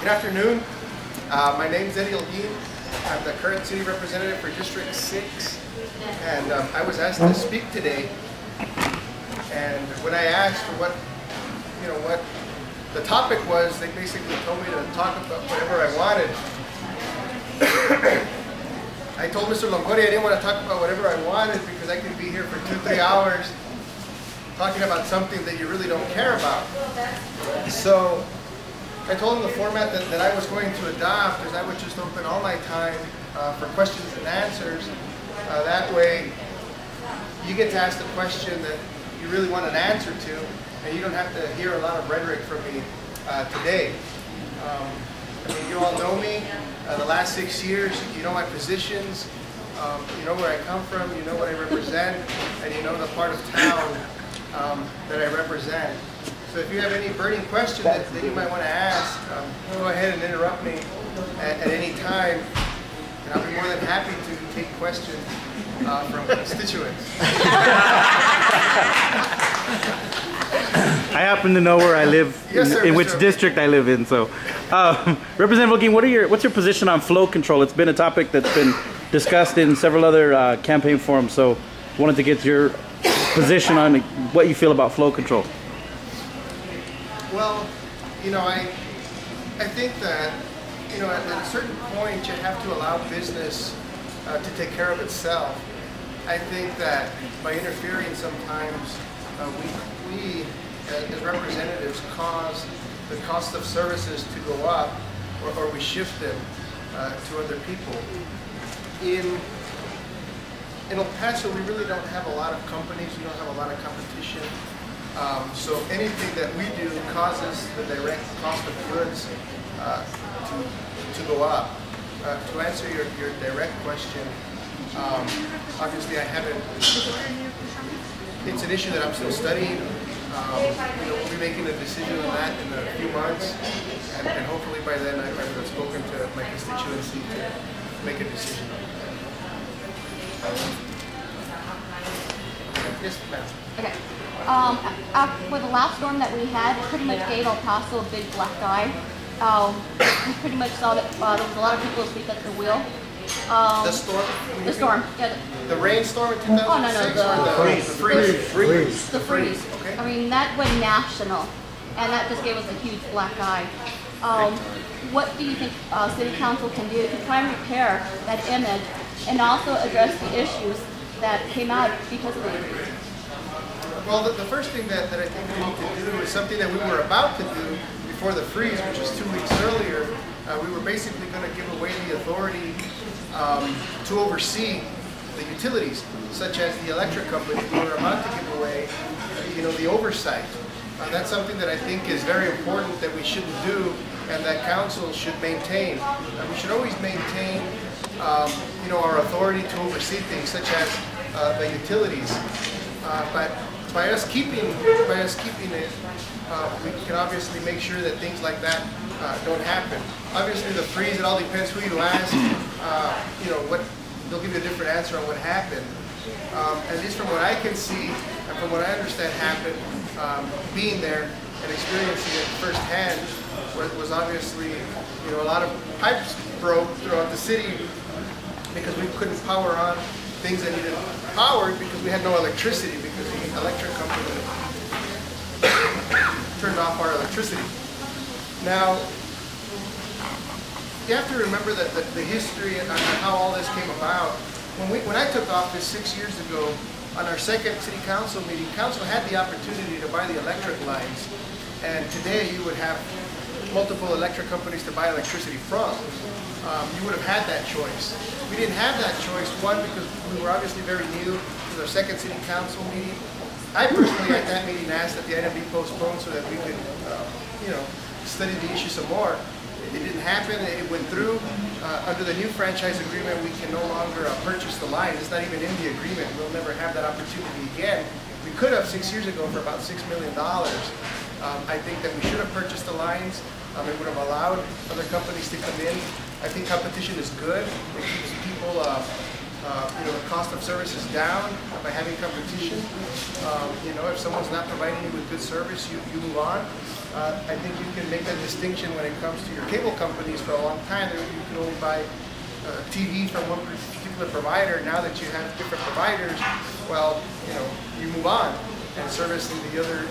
Good afternoon. My name is Holguin. I'm the current city representative for District 6, and I was asked to speak today. And when I asked what the topic was, they basically told me to talk about whatever I wanted. I told Mr. Longoria I didn't want to talk about whatever I wanted because I could be here for 2-3 hours talking about something that you really don't care about. So I told him the format that I was going to adopt is I would just open all my time for questions and answers. That way you get to ask the question that you really want an answer to, and you don't have to hear a lot of rhetoric from me today. I mean, you all know me. The last 6 years, you know my positions, you know where I come from, you know what I represent, and you know the part of town that I represent. So if you have any burning questions that you might want to ask, go ahead and interrupt me at any time, and I'll be more than happy to take questions from constituents. I happen to know where I live, Yes, sir, in which district I live in. So, Representative Holguin, what's your position on flow control? It's been a topic that's been discussed in several other campaign forums. So, wanted to get your position on what you feel about flow control. Well, you know, I think that, you know, at a certain point you have to allow business to take care of itself. I think that by interfering sometimes, we as representatives cause the cost of services to go up, or we shift them to other people. In El Paso, we really don't have a lot of companies, we don't have a lot of competition. So anything that we do causes the direct cost of goods to go up. To answer your direct question, obviously I haven't, it's an issue that I'm still studying. You know, we'll be making a decision on that in a few months, and hopefully by then I would have spoken to my constituency to make a decision on that. Yes, ma'am. Okay. For the last storm that we had, pretty much gave El Paso a big black eye. We pretty much saw that there was a lot of people asleep at the wheel. The storm? The storm. Yeah. The rainstorm in 2006? Oh, no, the freeze. The freeze. Okay. I mean, that went national, and that just gave us a huge black eye. What do you think City Council can do to try and repair that image and also address the issues that came out because of the freeze? Well, the first thing that I think we need to do is something that we were about to do before the freeze, which was 2 weeks earlier. We were basically going to give away the authority to oversee the utilities, such as the electric company. We were about to give away, you know, the oversight. That's something that I think is very important that we shouldn't do, and that council should maintain. We should always maintain, you know, our authority to oversee things such as the utilities. But by us keeping it, we can obviously make sure that things like that don't happen. Obviously, the freeze, it all depends who you ask. You know, they'll give you a different answer on what happened. At least from what I can see and from what I understand happened, being there and experiencing it firsthand, was obviously, you know, a lot of pipes broke throughout the city because we couldn't power on things that needed powered because we had no electricity, because the electric company turned off our electricity. Now, you have to remember that the history and how all this came about. When I took office 6 years ago, on our second city council meeting, council had the opportunity to buy the electric lines, and today you would have multiple electric companies to buy electricity from. You would have had that choice. We didn't have that choice, one, because we were obviously very new to our second city council meeting. I personally at that meeting asked that the item be postponed so that we could, you know, study the issue some more. It didn't happen. It went through. Under the new franchise agreement, we can no longer purchase the line. It's not even in the agreement. We'll never have that opportunity again. We could have 6 years ago for about $6 million. I think that we should have purchased the lines. It would have allowed other companies to come in. I think competition is good. It keeps people the cost of service is down by having competition. If someone's not providing you with good service, you move on. I think you can make that distinction when it comes to your cable companies. For a long time, you can only buy TV from one particular provider. Now that you have different providers, well, you move on, and service in the other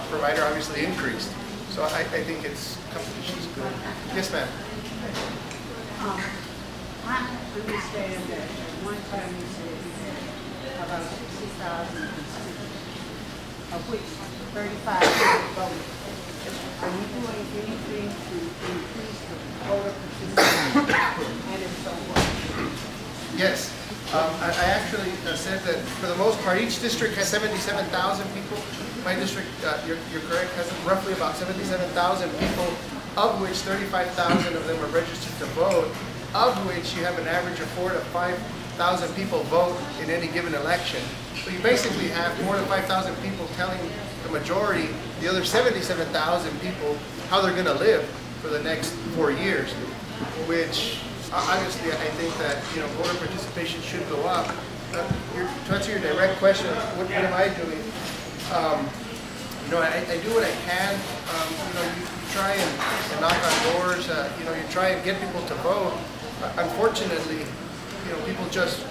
provider obviously increased. So I think competition is good. Yes, ma'am. I understand that at one time you said you had about 60,000 of which 35 voted. Are you doing anything to increase the voter participation? And if so, what? Yes. I actually said that for the most part, each district has 77,000 people. My district, you're correct, has roughly about 77,000 people, of which 35,000 of them are registered to vote, of which you have an average of 4,000 to 5,000 people vote in any given election. So you basically have 4,000 to 5,000 people telling the majority, the other 77,000 people, how they're going to live for the next 4 years, which obviously I think that voter participation should go up. To answer your direct question, what am I doing? I do what I can. You try and knock on doors. You try and get people to vote. Unfortunately, people just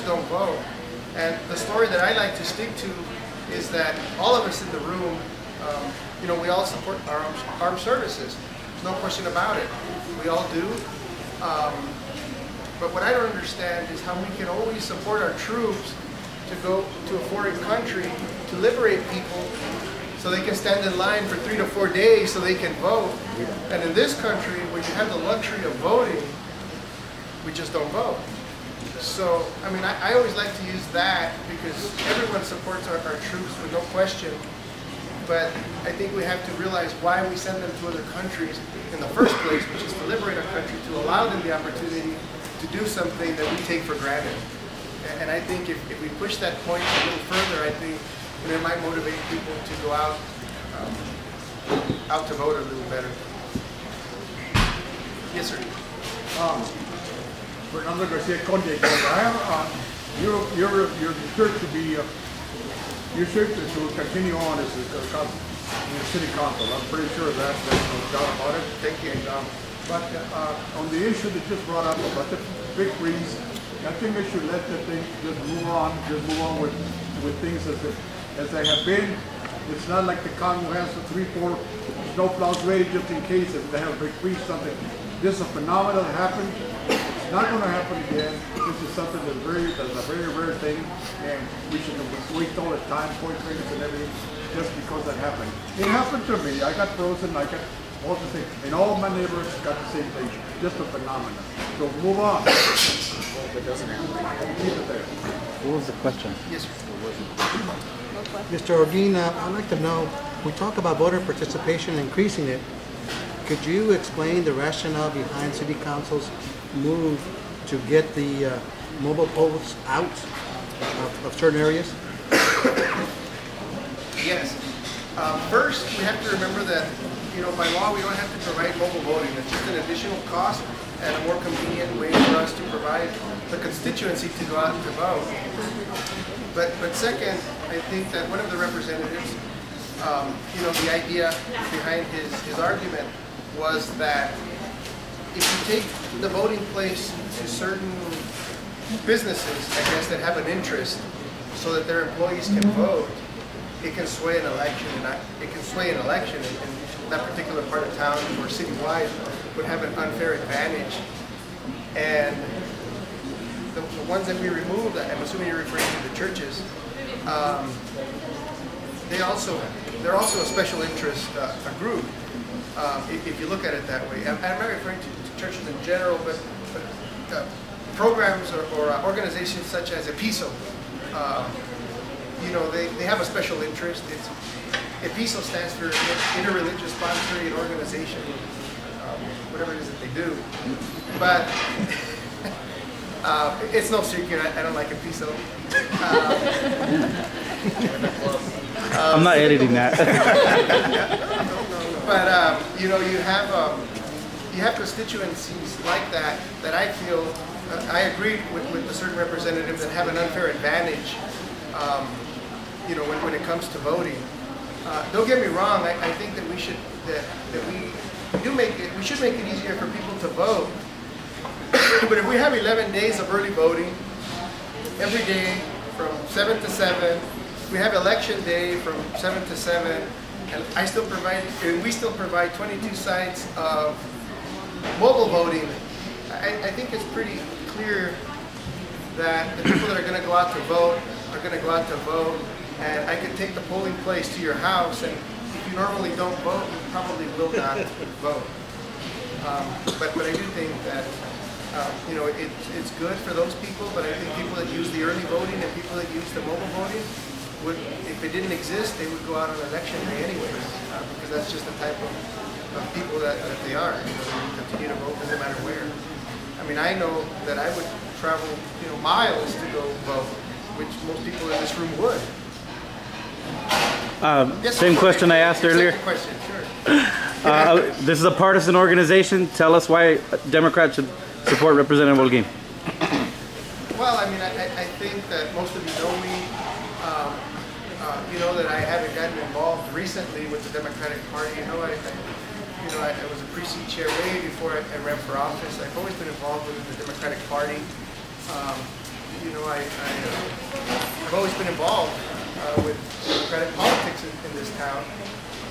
don't vote. And the story that I like to stick to is that all of us in the room, we all support our armed services. There's no question about it. We all do. But what I don't understand is how we can always support our troops to go to a foreign country to liberate people so they can stand in line for 3 to 4 days so they can vote. And in this country, where you have the luxury of voting, we just don't vote. So, I always like to use that because everyone supports our troops with no question. But I think we have to realize why we send them to other countries in the first place, which is to liberate our country, to allow them the opportunity to do something that we take for granted. And I think if we push that point a little further, I think it might motivate people to go out to vote a little better. Yes, sir. Fernando Garcia Conde, you're sure to be, you're sure to continue on as a city council. I'm pretty sure of that. There's no doubt about it. Thank you. But on the issue that just brought up about the big freeze, I think we should let the thing just move on with things as they have been. It's not like the Congo has 3, 4 snowplows ready just in case if they have a big freeze something. This is a phenomenon that happened. It's not going to happen again. This is something that's a very rare thing, and we should waste all the time, point fingers and everything, just because that happened. It happened to me. I got frozen. I got all the things, and all my neighbors got the same thing. Just a phenomenon. So move on. It doesn't happen. Keep it there. What was the question? Yes, sir. Mr. Holguin, I'd like to know, we talk about voter participation and increasing it. Could you explain the rationale behind City Council's move to get the mobile polls out of certain areas? Yes. First, we have to remember that, by law, we don't have to provide mobile voting. It's just an additional cost and a more convenient way for us to provide the constituency to go out and to vote. But second, I think that one of the representatives, the idea behind his argument was that if you take the voting place to certain businesses, I guess, that have an interest so that their employees can vote, it can sway an election, and that particular part of town or citywide would have an unfair advantage. And the ones that we removed, I'm assuming you're referring to the churches, they're also a special interest group. If you look at it that way. I'm not referring to churches in general, but programs or organizations such as Paso, they have a special interest. Paso stands for Interreligious Sponsoring Organization, whatever it is that they do. But it's no secret, I don't like Paso. I'm not editing that. But you have constituencies like that I feel I agree with the certain representatives that have an unfair advantage, you know, when it comes to voting. Don't get me wrong. I think that we should we should make it easier for people to vote. But if we have 11 days of early voting every day from 7 to 7, we have election day from 7 to 7, and we still provide 22 sites of mobile voting. I think it's pretty clear that the people that are going to go out to vote are going to go out to vote, and I can take the polling place to your house, and if you normally don't vote, you probably will not vote. But I do think that you know, it's good for those people, but I think people that use the early voting and people that use the mobile voting would, if it didn't exist, they would go out on election day anyways, because that's just the type of people that they are. You know, they continue to vote no matter where. I mean, I know that I would travel, you know, miles to go vote, which most people in this room would. Same question I asked earlier. Question, sure. This is a partisan organization. Tell us why Democrats should support Representative Holguin. Well, I mean, I think that most of you know me. You know that I haven't gotten involved recently with the Democratic Party. You know, I was a precinct chair way before I ran for office. I've always been involved with the Democratic Party. You know, I've always been involved with Democratic politics in this town.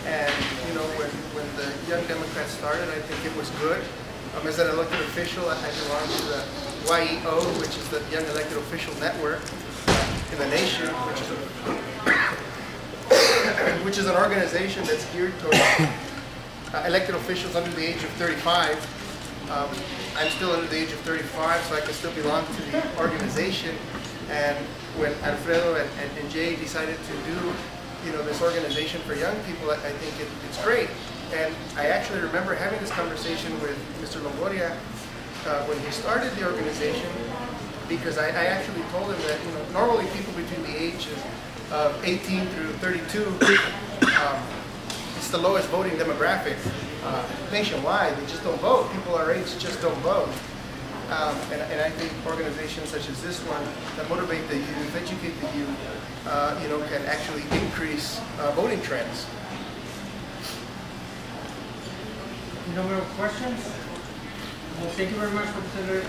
And, you know, when the Young Democrats started, I think it was good. As an elected official, I belong to the YEO, which is the Young Elected Official Network in the nation, which is an organization that's geared towards elected officials under the age of 35. I'm still under the age of 35, so I can still belong to the organization. And when Alfredo and Jay decided to do, you know, this organization for young people, I think it's great. And I actually remember having this conversation with Mr. Longoria when he started the organization, because I actually told him that, you know, normally people between the ages of 18 through 32, it's the lowest voting demographic nationwide. They just don't vote. People our age just don't vote. And I think organizations such as this one that motivate the youth, educate the youth, you know, can actually increase voting trends. No more questions? Well, thank you very much for considering.